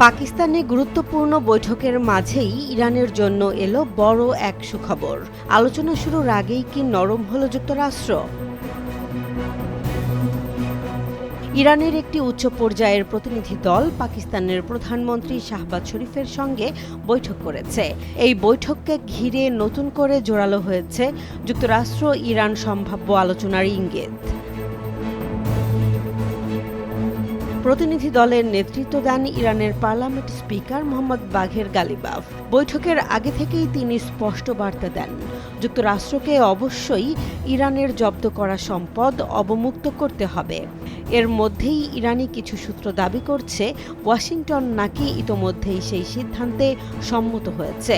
পাকিস্তানে গুরুত্বপূর্ণ বৈঠকের মাঝেই ইরানের জন্য এলো বড় এক সুখবর। আলোচনা শুরুর আগেই কি নরম হলো যুক্তরাষ্ট্র? ইরানের একটি উচ্চ পর্যায়ের প্রতিনিধি দল পাকিস্তানের প্রধানমন্ত্রী শাহবাজ শরীফের সঙ্গে বৈঠক করেছে। এই বৈঠককে ঘিরে নতুন করে জোরালো হয়েছে যুক্তরাষ্ট্র ইরান সম্ভাব্য আলোচনার ইঙ্গিত। প্রতিনিধি দলের নেতৃত্ব দেন ইরানের পার্লামেন্ট স্পিকার মোহাম্মদ বাঘের গালিবাফ। বৈঠকের আগে থেকেই তিনি স্পষ্ট বার্তা দেন, যুক্তরাষ্ট্রকে অবশ্যই ইরানের জব্দ করা সম্পদ অবমুক্ত করতে হবে। এর মধ্যেই ইরানি কিছু সূত্র দাবি করছে, ওয়াশিংটন নাকি ইতোমধ্যেই সেই সিদ্ধান্তে সম্মত হয়েছে।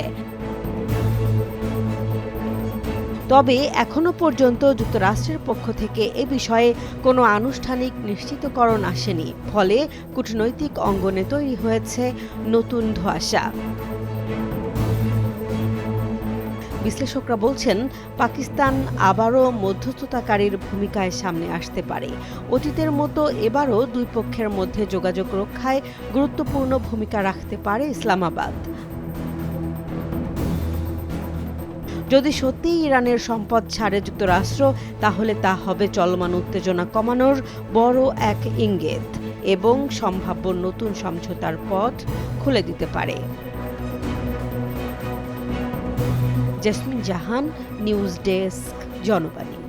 তবে এখনো পর্যন্ত যুক্তরাষ্ট্রের পক্ষ থেকে এ বিষয়ে কোনো আনুষ্ঠানিক নিশ্চিতকরণ আসেনি। ফলে কূটনৈতিক অঙ্গনে তৈরি হয়েছে নতুন ধোঁয়াশা। বিশ্লেষকরা বলছেন, পাকিস্তান আবারও মধ্যস্থতাকারীর ভূমিকায় সামনে আসতে পারে। অতীতের মতো এবারও দুই পক্ষের মধ্যে যোগাযোগ রক্ষায় গুরুত্বপূর্ণ ভূমিকা রাখতে পারে ইসলামাবাদ। যদি সত্যিই ইরানের সম্পদ ছাড়ে যুক্তরাষ্ট্র, তাহলে তা হবে চলমান উত্তেজনা কমানোর বড় এক ইঙ্গিত এবং সম্ভাব্য নতুন সমঝোতার পথ খুলে দিতে পারে। জেসমিন জাহান, নিউজ ডেস্ক, জনবাণী।